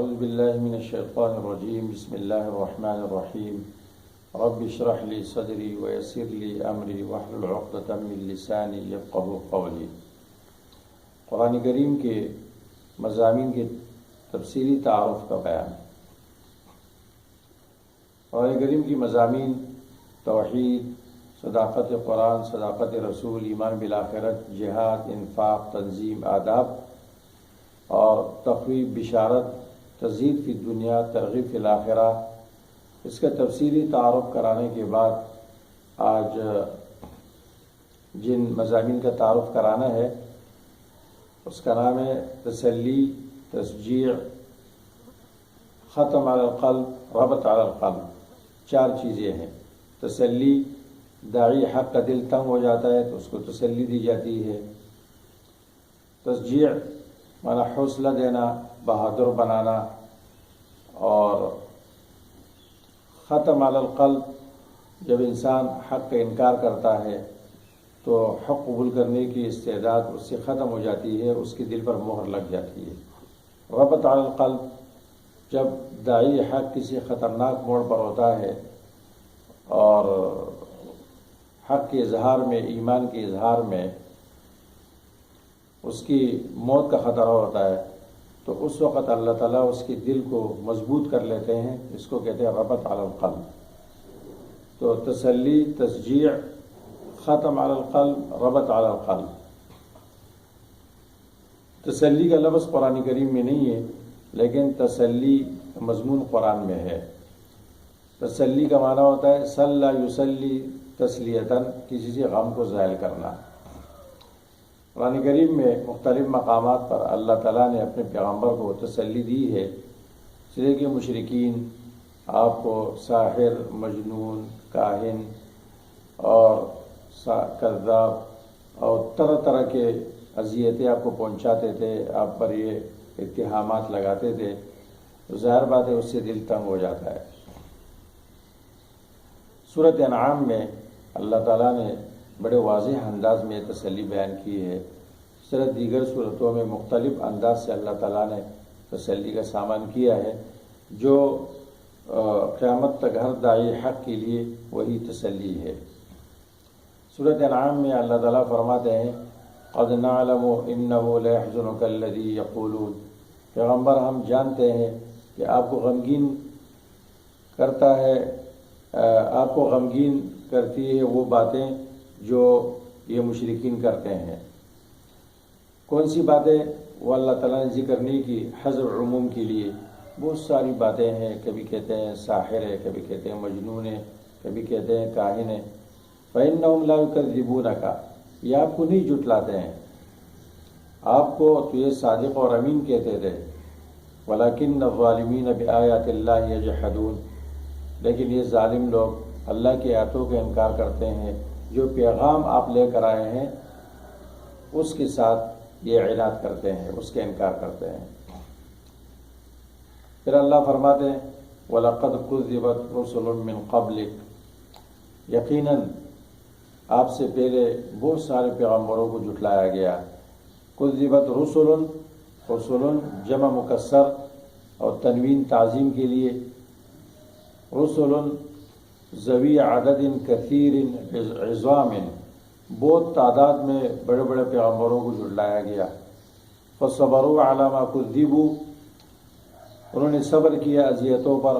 اعوذ باللہ من الشیطان الرجیم بسم اللہ الرحمن الرحیم رب اشرح لی صدری ویسر لی امری واحلل عقدۃ من لسانی یفقہوا قولی۔ قرآن کریم کے مضامین کے تفصیلی تعارف کا بیان۔ قرآن کریم کی مضامین توحید، صداقت قرآن، صداقت رسول، ایمان بالآخرت، جہاد، انفاق، تنظیم، آداب اور تخویف، بشارت، تزہید فی الدنیا، ترغیب فی الآخرہ، اس کا تفصیلی تعارف کرانے کے بعد آج جن مضامین کا تعارف کرانا ہے اس کا نام ہے تسلی، تشجیع، ختم علی القلب، ربط علی القلب۔ چار چیزیں ہیں۔ تسلی، داعی حق کا دل تنگ ہو جاتا ہے تو اس کو تسلی دی جاتی ہے۔ تشجیع مانا حوصلہ دینا، بہادر بنانا، اور ختم علی القلب جب انسان حق کا انکار کرتا ہے تو حق قبول کرنے کی استعداد اس سے ختم ہو جاتی ہے، اس کے دل پر مہر لگ جاتی ہے۔ ربط علی القلب جب داعی حق کسی خطرناک موڑ پر ہوتا ہے اور حق کے اظہار میں، ایمان کے اظہار میں اس کی موت کا خطرہ ہوتا ہے تو اس وقت اللہ تعالیٰ اس کے دل کو مضبوط کر لیتے ہیں، اس کو کہتے ہیں ربط علی القلب۔ تو تسلی، تشجیع، ختم علی القلب، ربط علی القلب۔ تسلی کا لفظ قرآن کریم میں نہیں ہے لیکن تسلی مضمون قرآن میں ہے۔ تسلی کا معنی ہوتا ہے صلی یصلی تسلیتاً، کسی سے غم کو زائل کرنا۔ قرآن کریم میں مختلف مقامات پر اللہ تعالیٰ نے اپنے پیغمبر کو تسلی دی ہے، اس لیے کہ مشرکین آپ کو ساحر، مجنون، کاہن اور کذاب اور طرح طرح کے اذیتیں آپ کو پہنچاتے تھے، آپ پر یہ اتہامات لگاتے تھے، تو ظاہر بات ہے اس سے دل تنگ ہو جاتا ہے۔ سورۃ انعام میں اللہ تعالیٰ نے بڑے واضح انداز میں تسلی بیان کی ہے۔ اس طرح دیگر صورتوں میں مختلف انداز سے اللہ تعالیٰ نے تسلی کا سامان کیا ہے، جو قیامت تک ہر داعی حق کے لیے وہی تسلی ہے۔ سورۃ انعام میں اللہ تعالیٰ فرماتے ہیں قد نعلم انہ لیحزنک الذی یقولون، پیغمبر ہم جانتے ہیں کہ آپ کو غمگین کرتا ہے، آپ کو غمگین کرتی ہے وہ باتیں جو یہ مشرکین کرتے ہیں۔ کون سی باتیں؟ وہ اللہ تعالیٰ نے ذکر نہیں کی، حذف عموم کے لیے بہت ساری باتیں ہیں، کبھی کہتے ہیں ساحر ہے، کبھی کہتے ہیں مجنون ہے، کبھی کہتے ہیں کاہن ہے۔ فإنہم لا یکذبونک، یہ آپ کو نہیں جھٹلاتے ہیں، آپ کو تو یہ صادق اور امین کہتے تھے۔ ولکن الظالمین بآیات اللہ یجحدون، لیکن یہ ظالم لوگ اللہ کی آیاتوں کا انکار کرتے ہیں، جو پیغام آپ لے کر آئے ہیں اس کے ساتھ یہ عناد کرتے ہیں، اس کا انکار کرتے ہیں۔ پھر اللہ فرماتے ہیں وَلَقَدْ كُذِّبَتْ رُسُلٌ مِّن قَبْلِكَ، یقیناً آپ سے پہلے بہت سارے پیغمبروں کو جھٹلایا گیا۔ كُذِّبَتْ رُسُلٌ، رسول جمع مکسر اور تنوین تعظیم کے لیے، رسول ذوی عدد کثیر عظام، بہت تعداد میں بڑے بڑے پیغمبروں کو جھٹلایا گیا۔ فصبروا علی ما کذبوا، انہوں نے صبر کیا اذیتوں پر۔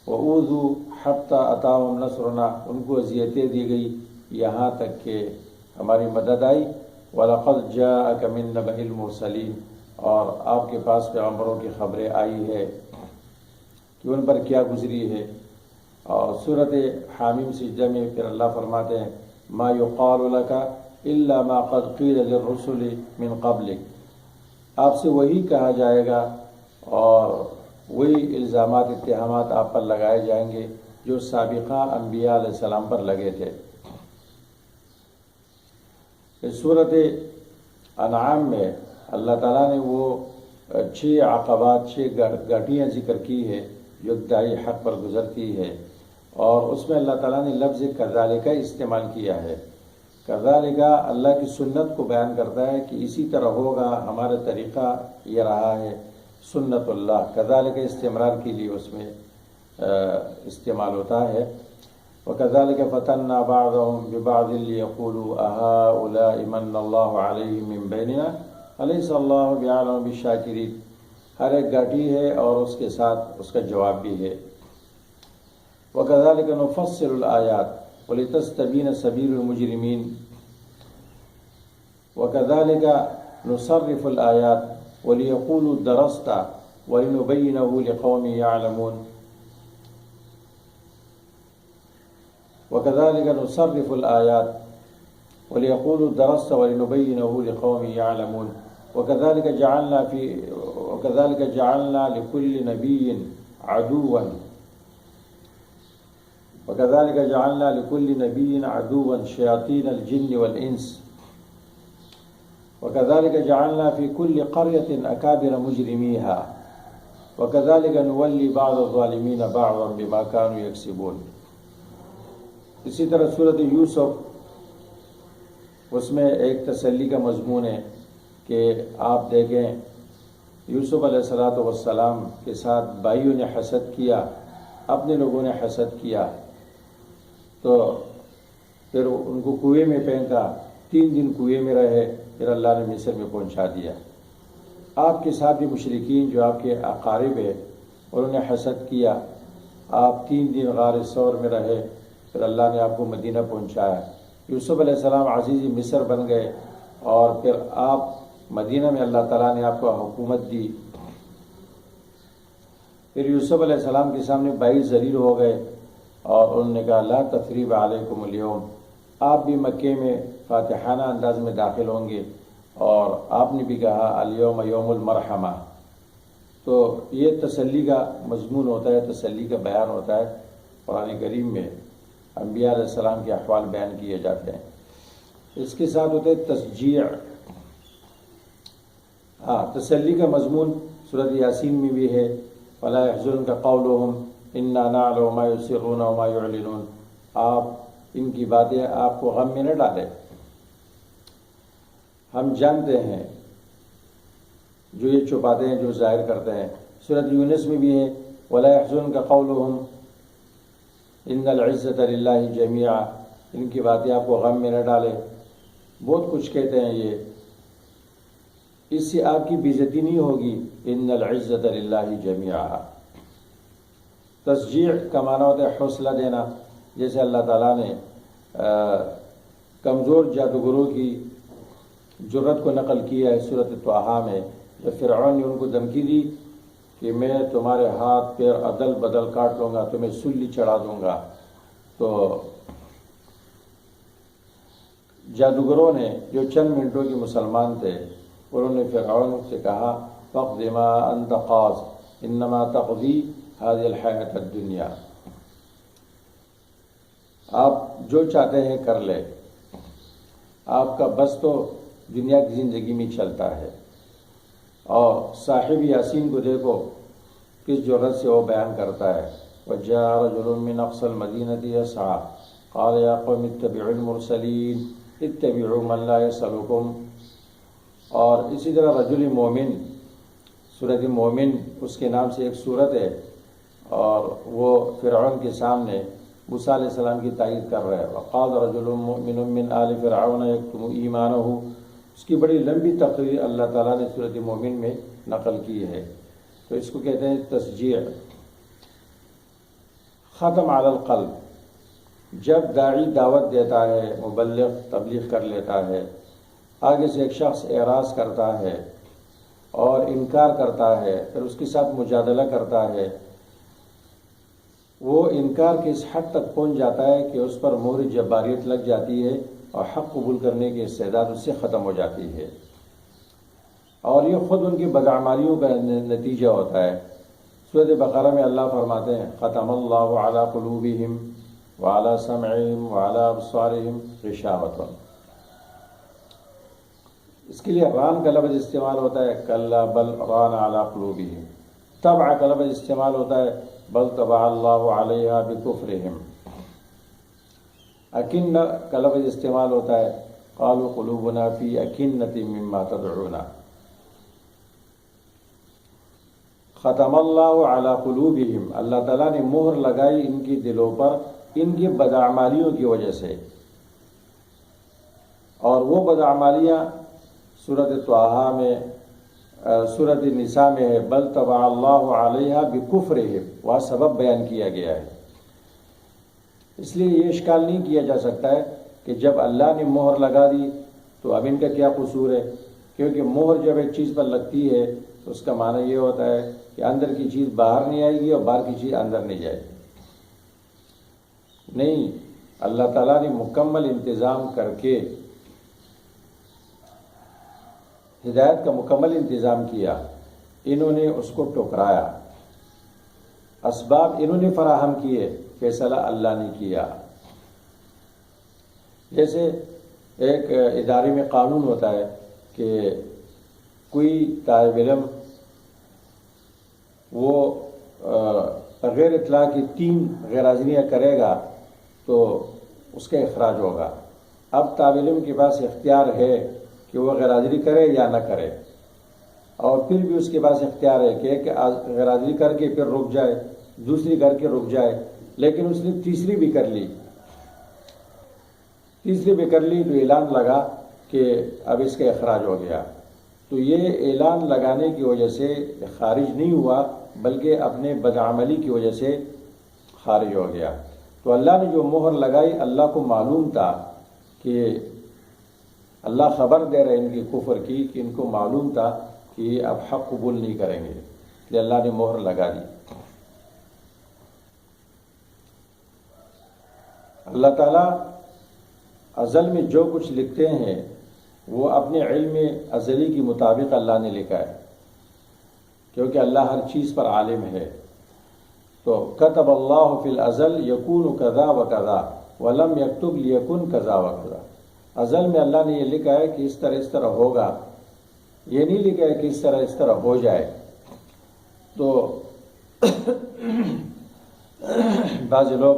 وَأُوذُوا حَتَّى أَتَاهُمْ نَصْرُنَا، ان کو اذیتیں دی گئی یہاں تک کہ ہماری مدد آئی۔ وَلَقَدْ جَاءَكَ مِن نَبَإِ الْمُرْسَلِينَ، اور آپ کے پاس پیغمبروں کی خبریں آئی ہے کہ ان پر کیا گزری ہے۔ اور سورۃ حامیم سجدہ میں پھر اللہ فرماتے ہیں ما یقال لک الا ما قد قیل للرسل من قبلک، آپ سے وہی کہا جائے گا اور وہی الزامات، اتہامات آپ پر لگائے جائیں گے جو سابقہ انبیاء علیہ السلام پر لگے تھے۔ اس سورۃ انعام میں اللہ تعالیٰ نے وہ 6 عقبات، 6 گھاٹیاں ذکر کی ہے جو داعی حق پر گزرتی ہے، اور اس میں اللہ تعالیٰ نے لفظ کذالک استعمال کیا ہے۔ کذالک اللہ کی سنت کو بیان کرتا ہے کہ اسی طرح ہوگا، ہمارا طریقہ یہ رہا ہے، سنت اللہ کذالک استمرار کے لیے اس میں استعمال ہوتا ہے. وَكَذَلِكَ فَتَنَّا بَعْضَهُمْ بِبَعْضٍ لِيَقُولُوا أَهَٰؤُلَاءِ مَنَّ اللَّهُ عَلَيْهِم مِّن بَيْنِنَا أَلَيْسَ اللَّهُ بِأَعْلَمَ بِالشَّاكِرِينَ. ہر ایک گاٹی ہے اور اس کے ساتھ اس کا جواب بھی ہے. وَكَذَلِكَ نُفَصِّلُ الْآيَاتِ وَلِتَسْتَبِينَ سَبِيلُ الْمُجْرِمِينَ وَكَذَلِكَ نُصَرِّفُ الْآيَاتِ وَلِيَقُولُوا دَرَسْتَ وَلِنُبَيِّنَهُ لِقَوْمٍ يَعْلَمُونَ. وَكَذَلِكَ نُصَرِّفُ الْآيَاتِ وَلِيَقُولُوا دَرَسْتَ وَلِنُبَيِّنَهُ لِقَوْمٍ يَعْلَمُونَ. وَكَذَلِكَ جَعَلْنَا لِكُلِّ نَبِيٍّ عَدُوًّا شَيَاطِينَ الْجِنِّ وَالْإِنسِ وَكَذَلِكَ جَعَلْنَا فِي كُلِّ قَرْيَةٍ أَكَابِرَ مُجْرِمِيهَا وَكَذَلِكَ نُوَلِّي بَعْضَ الظَّالِمِينَ بَعْضًا بِمَا كَانُوا يَكْسِبُونَ. اسی طرح سورۃ یوسف، اس میں ایک تسلی کا مضمون ہے کہ آپ دیکھیں یوسف علیہ السلام کے ساتھ بھائیوں نے حسد کیا، اپنے لوگوں نے حسد کیا، تو پھر ان کو کنویں میں پھینکا، 3 دن کنویں میں رہے، پھر اللہ نے مصر میں پہنچا دیا. آپ کے ساتھ بھی مشرکین جو آپ کے اقارب ہیں انہوں نے حسد کیا، آپ 3 دن غار ثور میں رہے، پھر اللہ نے آپ کو مدینہ پہنچایا. یوسف علیہ السلام عزیز مصر بن گئے اور پھر آپ مدینہ میں اللہ تعالیٰ نے آپ کو حکومت دی. پھر یوسف علیہ السلام کے سامنے 22 ذلیل ہو گئے اور انہوں نے کہا لا تثریب علیکم اليوم. آپ بھی مکے میں فاتحانہ انداز میں داخل ہوں گے اور آپ نے بھی کہا الیوم یوم المرحمہ. تو یہ تسلی کا مضمون ہوتا ہے، تسلی کا بیان ہوتا ہے. قرآن کریم میں انبیاء علیہ السلام کے احوال بیان کیے جاتے ہیں. اس کے ساتھ ہوتا ہے تشجیع. تسلی کا مضمون سورۃ یاسین میں بھی ہے، وَلَا يَحْزُنْكَ قَوْلُهُمْ إِنَّا نَعْلَمُ مَا يُسِرُّونَ وَمَا يُعْلِنُونَ. آپ ان کی باتیں آپ کو غم میں نہ ڈالیں، ہم جانتے ہیں جو یہ چھپاتے ہیں، جو ظاہر کرتے ہیں. سورۃ یونس میں بھی ہے وَلَا يَحْزُنْكَ قَوْلُهُمْ إِنَّ الْعِزَّةَ لِلَّهِ جَمِيعًا. ان کی باتیں آپ کو غم میں نہ ڈالیں. بہت کچھ کہتے ہیں یہ، اس سے آپ کی بےعزتی نہیں ہوگی. ان العزت للہ جمیعا. تشجیع کا معنی ہوتا ہے حوصلہ دینا. جیسے اللہ تعالیٰ نے کمزور جادوگروں کی جرت کو نقل کیا ہے سورۃ طٰہٰ میں، جب فرعون نے ان کو دھمکی دی کہ میں تمہارے ہاتھ پیر عدل بدل کاٹ لوں گا، تمہیں سلی چڑھا دوں گا، تو جادوگروں نے جو چند منٹوں کے مسلمان تھے انہوں نے فرعون سے کہا فَاقْضِ مَا أَنْتَ قَاضٍ إِنَّمَا تَقْضِي هَذِهِ الْحَيَاةَ الدُّنْيَا. آپ جو چاہتے ہیں کر لے، آپ کا بس تو دنیا کی زندگی میں چلتا ہے. اور صاحب یاسین کو دیکھو کس جرت سے وہ بیان کرتا ہے. وَجَاءَ رَجُلٌ مِّنْ أَقْصَى الْمَدِينَةِ يَسْعَىٰ قَالَ يَا قَوْمِ اتَّبِعُوا الْمُرْسَلِينَ اتَّبِعُوا مَن لَّا يَسْأَلُكُمْ. اور اسی طرح رجل مومن، سورۃ مومن اس کے نام سے ایک سورت ہے، اور وہ فرعون کے سامنے موسیٰ علیہ السلام کی تائید کر رہا ہے. وقال رجل مؤمن من آل فرعون یکتم ایمانہ. اس کی بڑی لمبی تقریر اللہ تعالیٰ نے سورۃ مومن میں نقل کی ہے. تو اس کو کہتے ہیں تشجیع. ختم علی القلب. جب داعی دعوت دیتا ہے، مبلغ تبلیغ کر لیتا ہے، آگے سے ایک شخص اعراض کرتا ہے اور انکار کرتا ہے، پھر اس کے ساتھ مجادلہ کرتا ہے، وہ انکار کے اس حد تک پہنچ جاتا ہے کہ اس پر مہر جباریت لگ جاتی ہے اور حق قبول کرنے کی استعداد اس سے ختم ہو جاتی ہے. اور یہ خود ان کی بدعمالیوں کا نتیجہ ہوتا ہے. سورۃ بقرہ میں اللہ فرماتے ہیں ختم اللہ علی قلوبہم وعلی سمعہم وعلی ابصارہم غشاوۃ. اس کے لیے ران کا لفظ استعمال ہوتا ہے کلا بل ران علی قلوبہم. طبع کا لفظ استعمال ہوتا ہے بل طبع اللہ علیہا بکفرہم. اکن کا لفظ استعمال ہوتا ہے قالوا قلوبنا فی اکنۃ مما تدعونا. ختم اللہ علی قلوبہم، اللہ تعالیٰ نے مہر لگائی ان کی دلوں پر ان کی بدعمالیوں کی وجہ سے، اور وہ بدعمالیاں سورۃ طٰہٰ میں، سورۃ النساء میں ہے، بل طبع اللہ علیہا بکفرہم، وہاں سبب بیان کیا گیا ہے۔ اس لیے یہ اشکال نہیں کیا جا سکتا ہے کہ جب اللہ نے مہر لگا دی تو اب ان کا کیا قصور ہے، کیونکہ مہر جب ایک چیز پر لگتی ہے تو اس کا معنی یہ ہوتا ہے کہ اندر کی چیز باہر نہیں آئے گی اور باہر کی چیز اندر نہیں جائے گی۔ نہیں، اللہ تعالیٰ نے مکمل انتظام کر کے ہدایت کا مکمل انتظام کیا، انہوں نے اس کو ٹھکرایا، اسباب انہوں نے فراہم کیے، فیصلہ اللہ نے کیا۔ جیسے ایک ادارے میں قانون ہوتا ہے کہ کوئی طالب علم وہ بغیر اطلاع کی 3 غیر حاضریاں کرے گا تو اس کا اخراج ہوگا۔ اب طالب علم کے پاس اختیار ہے کہ وہ غیر حاضری کرے یا نہ کرے، اور پھر بھی اس کے پاس اختیار ہے کہ ایک غیر حاضری کر کے پھر رک جائے، دوسری کر کے رک جائے، لیکن اس نے تیسری بھی کر لی تو اعلان لگا کہ اب اس کا اخراج ہو گیا، تو یہ اعلان لگانے کی وجہ سے خارج نہیں ہوا بلکہ اپنے بدعملی کی وجہ سے خارج ہو گیا۔ تو اللہ نے جو مہر لگائی، اللہ کو معلوم تھا کہ اللہ خبر دے رہے ان کی کفر کی، کہ ان کو معلوم تھا کہ یہ اب حق قبول نہیں کریں گے، اس لیے اللہ نے مہر لگا دی۔ اللہ تعالیٰ ازل میں جو کچھ لکھتے ہیں وہ اپنے علم ازلی کے مطابق اللہ نے لکھا ہے، کیونکہ اللہ ہر چیز پر عالم ہے۔ تو کتب اللہ فی الازل یکون کذا و کذا ولم یکتب لیکن کذا و کذا، ازل میں اللہ نے یہ لکھا ہے کہ اس طرح ہوگا، یہ نہیں لکھا ہے کہ اس طرح ہو جائے۔ تو بعض لوگ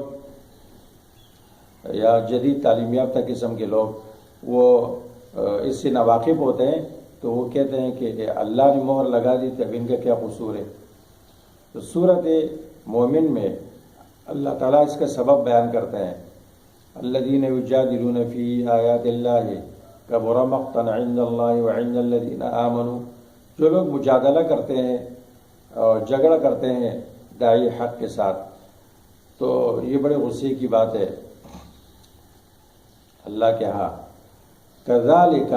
یا جدید تعلیم یافتہ قسم کے لوگ وہ اس سے ناواقف ہوتے ہیں، تو وہ کہتے ہیں کہ اللہ نے مہر لگا دی تو اب ان کا کیا قصور ہے۔ تو سورۃ مومن میں اللہ تعالیٰ اس کا سبب بیان کرتے ہیں، الذین یجادلون فی آیات اللہ کبر مقتا عند اللہ وعند الذین آمنوا، جو لوگ مجادلہ کرتے ہیں اور جھگڑا کرتے ہیں داعی حق کے ساتھ، تو یہ بڑے غصے کی بات ہے اللہ کے ہاں۔ کذالک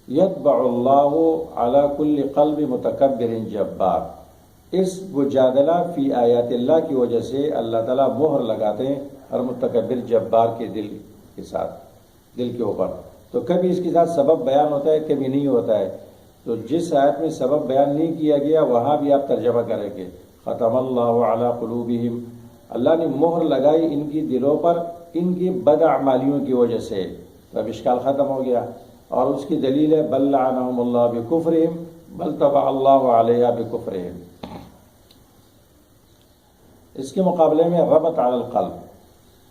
یطبع اللہ علی کل قلب متکبر جبار، اس مجادلہ فی آیات اللہ کی وجہ سے اللہ تعالیٰ مہر لگاتے ہیں ہر متکبر جبار کے دل کے ساتھ، دل کے اوپر۔ تو کبھی اس کے ساتھ سبب بیان ہوتا ہے، کبھی نہیں ہوتا ہے۔ تو جس آیت میں سبب بیان نہیں کیا گیا وہاں بھی آپ ترجمہ کریں گے، ختم اللہ علی قلوبہم، اللہ نے مہر لگائی ان کی دلوں پر ان کی بدعمالیوں کی وجہ سے، تو اب اشکال ختم ہو گیا۔ اور اس کی دلیل ہے بل لعنہم اللہ بکفرہم بل طبع اللہ علیہا بکفرہم۔ اس کے مقابلے میں ربط علی القلب،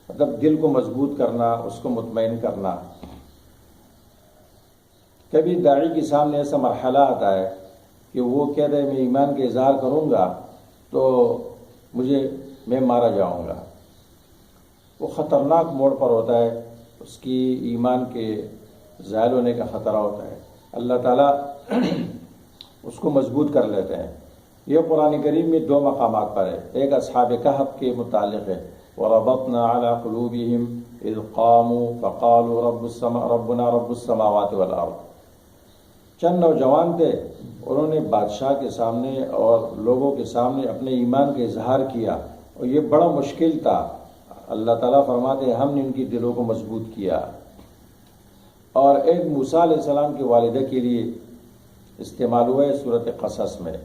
مطلب دل کو مضبوط کرنا، اس کو مطمئن کرنا۔ کبھی داعی کے سامنے ایسا مرحلہ آتا ہے کہ وہ کہتا ہے میں ایمان کا اظہار کروں گا تو میں مارا جاؤں گا، وہ خطرناک موڑ پر ہوتا ہے، اس کی ایمان کے زائل ہونے کا خطرہ ہوتا ہے، اللہ تعالیٰ اس کو مضبوط کر لیتے ہیں۔ یہ قرآن کریم میں 2 مقامات پر ہے، ایک اصحاب کہف کے متعلق ہے، وَرَبَطْنَا عَلَى قُلُوبِهِمْ إِذْ قَامُوا فَقَالُوا رَبُّنَا رَبُّ السَّمَاوَاتِ وَالْأَرْضِ۔ چند نوجوان تھے، انہوں نے بادشاہ کے سامنے اور لوگوں کے سامنے اپنے ایمان کا اظہار کیا، اور یہ بڑا مشکل تھا۔ اللہ تعالیٰ فرماتے ہیں ہم نے ان کی دلوں کو مضبوط کیا۔ اور ایک موسیٰ علیہ السلام کی والدہ کے لیے استعمال ہوا ہے سورۃ قصص میں،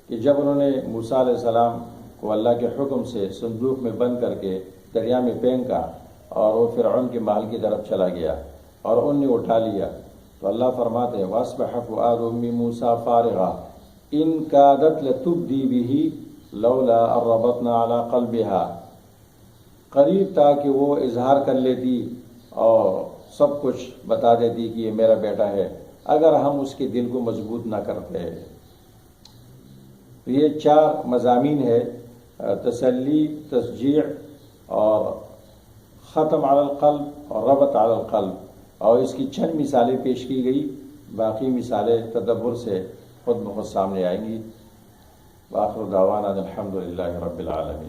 کہ جب انہوں نے موسیٰ علیہ السلام کو اللہ کے حکم سے صندوق میں بند کر کے دریا میں پھینکا اور وہ فرعون کے محل کی طرف چلا گیا اور ان نے اٹھا لیا، تو اللہ فرماتے ہیں وَأَصْبَحَ فُؤَادُ أُمِّ مُوسَىٰ فَارِغًا إِن كَادَتْ لَتُبْدِي بِهِ لَوْلَا أَن رَّبَطْنَا عَلَىٰ قَلْبِهَا، قریب تھا کہ وہ اظہار کر لیتی اور سب کچھ بتا دیتی کہ یہ میرا بیٹا ہے، اگر ہم اس کے دل کو مضبوط نہ کرتے۔ تو یہ 4 مضامین ہے، تسلی، تشجیع اور ختم علی القلب اور ربط علی القلب، اور اس کی چند مثالیں پیش کی گئی، باقی مثالیں تدبر سے خود بخود سامنے آئیں گی۔ وآخر دعوانا الحمد للہ رب العالمین۔